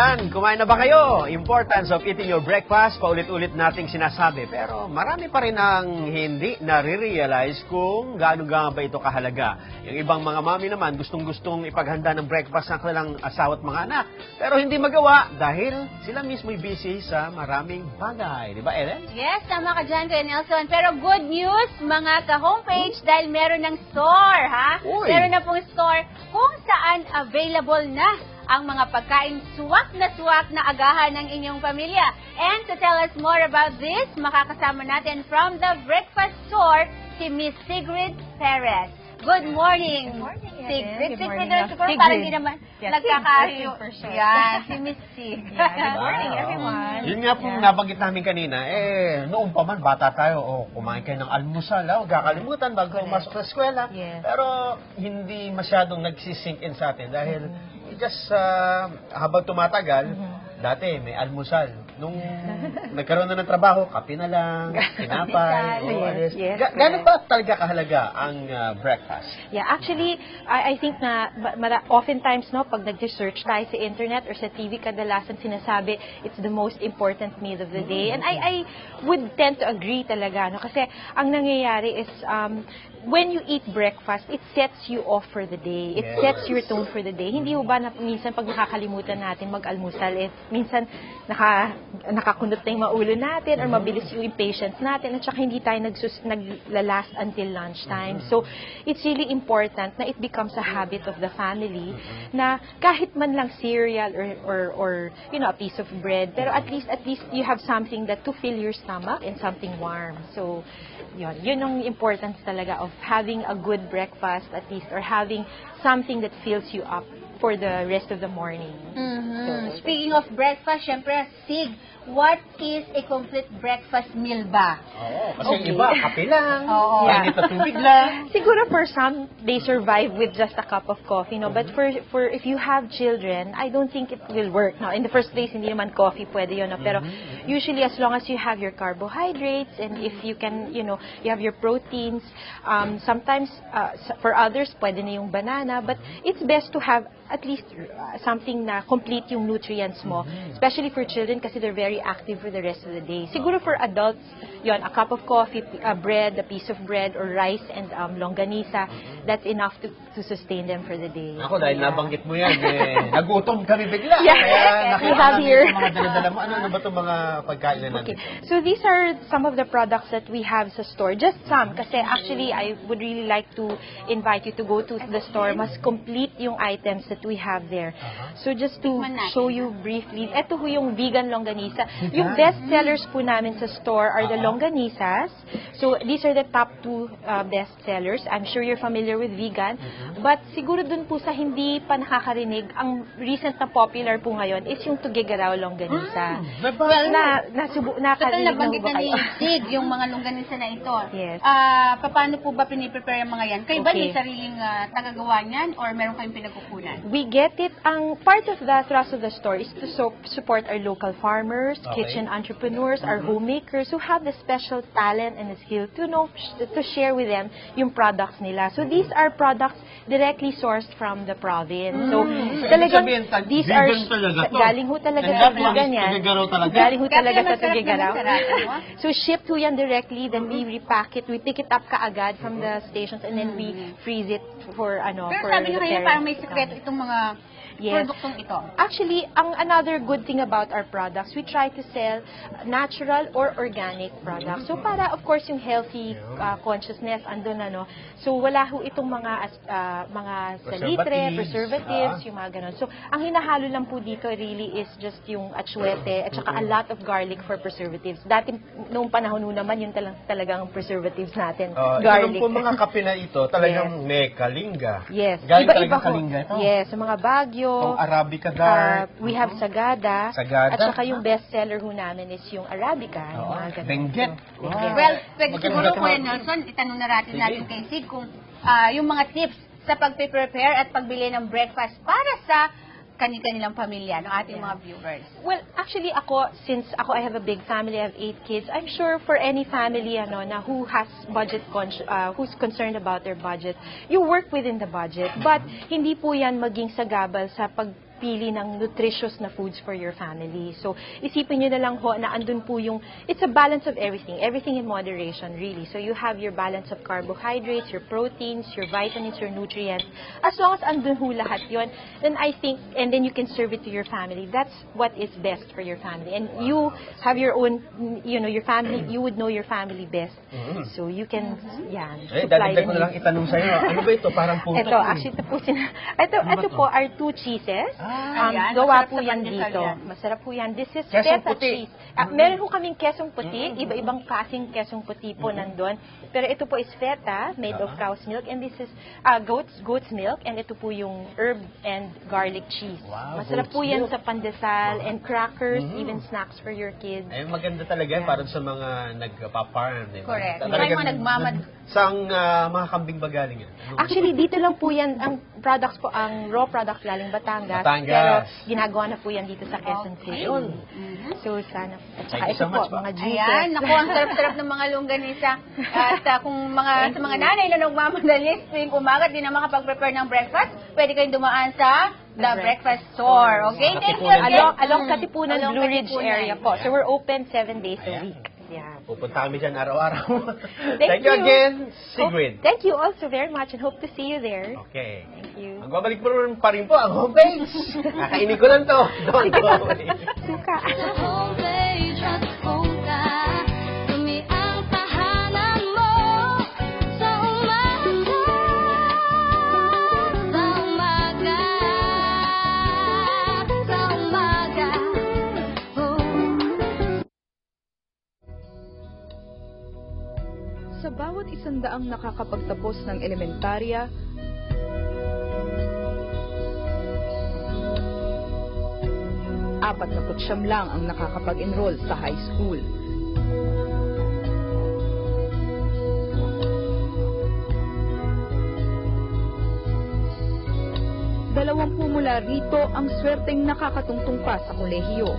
Ayan, kumain na ba kayo? Importance of eating your breakfast, paulit-ulit nating sinasabi. Pero marami pa rin ang hindi nare-realize kung gaano ba ito kahalaga. Yung ibang mga mami naman, gustong-gustong ipaghanda ng breakfast ng kanilang asawa at mga anak. Pero hindi magawa dahil sila mismo'y busy sa maraming bagay. Di ba, Ellen? Yes, tama ka dyan, Kuya Nelson. Pero good news, mga ka-homepage, dahil meron ng store, ha? Uy. Meron na pong store kung saan available na ang mga pagkain suwak na agahan ng inyong pamilya. And to tell us more about this, makakasama natin from the breakfast store, si Miss Sigrid Perez. Good morning. Good morning, Sigrid. Good morning. Siguro parang hindi naman nagkakayo. for sure. Yan, si Miss Sig. Good morning, Wow. everyone. Yun nga pong nabanggit namin kanina, noon pa man, bata tayo, kumain kayo ng almusal, huwag kakalimutan bago umasok sa eskwela. Yes. Pero hindi masyadong nagsisink in sa atin dahil just habang tumatagal, dati may almusal. Nung nagkaroon na ng trabaho, kape na lang, tinapay, Yes, Gano'n ba talaga kahalaga ang breakfast? Yeah, actually, I think na oftentimes, no, pag nag-search tayo sa internet or sa TV, kadalasan sinasabi, it's the most important meal of the day. And I would tend to agree talaga, no? Kasi ang nangyayari is, when you eat breakfast, it sets you off for the day. It sets your tone for the day. Hindi ho ba na minsan pag nakakalimutan natin mag-almusal, minsan nakakunot na yung maulo natin or mabilis yung impatience natin at saka hindi tayo naglalast until lunchtime. So, it's really important na it becomes a habit of the family na kahit man lang cereal or you know, a piece of bread, pero at least you have something that to fill your stomach and something warm. So, yun ang importance talaga of having a good breakfast at least or having something that fills you up for the rest of the morning. Speaking of breakfast, syempre, Sig, what is a complete breakfast meal ba? Kasi iba, kape lang, Oo. mainit na tubig lang. Siguro for some, they survive with just a cup of coffee, no? But for if you have children, I don't think it will work. Now, in the first place, hindi naman coffee pwede yun, no? Pero usually, as long as you have your carbohydrates and if you can, you know, you have your proteins, sometimes, for others, pwede na yung banana, but it's best to have at least something na complete yung nutrients mo, especially for children kasi they're very active for the rest of the day. Siguro for adults, yon, a cup of coffee, bread, a piece of bread, or rice and longganisa, that's enough to sustain them for the day. Ako, dahil nabanggit mo yan, nagutom kami bigla. Yeah. Kaya We nakita have namin here. yung mga dala-dala mo. Ano ba itong mga pagkain na natin? Okay. So these are some of the products that we have sa store. Just some. Kasi actually, I would really like to invite you to go to the store. Mas complete yung items that we have there. So just to show you briefly, ito ho yung vegan longganisa. Yung best sellers po namin sa store are the longganisas. So these are the top 2 best sellers. I'm sure you're familiar with vegan. But siguro dun po sa hindi pa nakakarinig, ang recent na popular po ngayon is yung Tugigaraw longganisa. Well, Total total nabanggit na ni Sig yung mga longganisa na ito. Yes. Paano po ba piniprepare yung mga yan? Kayo ba Okay. may sariling tagagawa niyan or meron kayong pinagkukunan? We get it. Ang part of the thrust of the store is to support our local farmers, kitchen entrepreneurs, our homemakers who have the special talent and the skill to know to share with them yung products nila. So these are products directly sourced from the province. So talagang these are galing ho talaga sa vegan yan. Galing ho talaga sa Tugigaraw. So shipped ho yan directly, then we repack it, we pick it up kaagad from the stations and then we freeze it for Pero for sabi the nyo kayo parents parang may to sekreto come. itong mga produktong ito. Actually, another good thing about our products, we try to sell natural or organic products. So para of course yung healthy consciousness andun no. So wala ho itong mga salitre, preservatives, yung mga ganun. So ang hinahalo lang po dito really is just yung atsuete at saka a lot of garlic for preservatives. Dati noong panahon naman yun talagang preservatives natin, garlic. Ito po mga kape na ito, talagang may kalinga. Yes. Galing Iba-iba talagang ho. kalinga ito. Yes, sa mga Baguio. Itong Arabica dark. We have Sagada. Sagada. At saka yung best seller ho namin is yung Arabica. Yung mga ganun. Benguet. So, Benguet. Well, pwede Maganda siguro, ka Kuya na- Nelson, itanong na natin kay Sig kung yung mga tips sa pag-prepare at pagbili ng breakfast para sa kanilang pamilya, ng ating mga viewers. Well, actually since I have a big family, I have 8 kids, I'm sure for any family na who has who's concerned about their budget, you work within the budget. But hindi po yan maging sagabal sa pagpili ng nutritious na foods for your family. So, isipin nyo na lang ho na andun po yung, it's a balance of everything in moderation, really. So, you have your balance of carbohydrates, your proteins, your vitamins, your nutrients. As long as andun ho lahat yon, then I think, and then you can serve it to your family. That's what is best for your family. And you have your own, your family, you would know your family best. So, you can, Dadagdag ko na lang itanong sa'yo. Ano ba ito? Parang puto. Ito, actually, ito po are 2 cheeses. Ayan, Gawa masarap po sa yan pandesal dito. yan. Masarap po yan. This is Quesong feta puti. cheese. Meron po kaming kesong puti. Iba-ibang klaseng kesong puti po nandun. Pero ito po is feta, made of cow's milk. And this is goat's milk. And ito po yung herb and garlic cheese. Wow, Masarap po goat's yan milk. sa pandesal and crackers, even snacks for your kids. Ay, maganda talaga yan para sa mga nagpa-farm. Diba? Correct. Talagang Yung mga nagmamad. Sang mga kambing ba galing yan? Actually, dito lang po yan, ang products po, ang raw products galing Batangas. Batangas. Pero ginagawa na po yan dito sa Quezon City. Ayun. So, sana. At Thank saka you ito so po, much, mga juices. Ayan, naku, ang sarap-sarap ng mga longganisa. At kung sa mga nanay na nagmamadalis tuwing umaga, di na makapag-prepare ng breakfast, pwede kayong dumaan sa The Breakfast Store. Okay? Thank you again. Along Katipunan, Along Blue Ridge Katipunan. area po. So, we're open 7 days a Ayan. week. Yeah. Pupunta kami dyan araw-araw. Thank you you. again, Sigrid. Thank you also very much and hope to see you there. Okay. Thank you. Magbabalik pa rin po ang homepage. Kakainin ko lang to. Don't go away. Suka. Homepage at home ka, kami ang tahanan mo sa umaga, sa umaga, sa umaga. Sa bawat 100 nakakapagtapos ng elementarya, apat na putsyam lang ang nakakapag-enroll sa high school. Dalawampu mula rito ang swerteng nakakatungtong pa sa kolehiyo.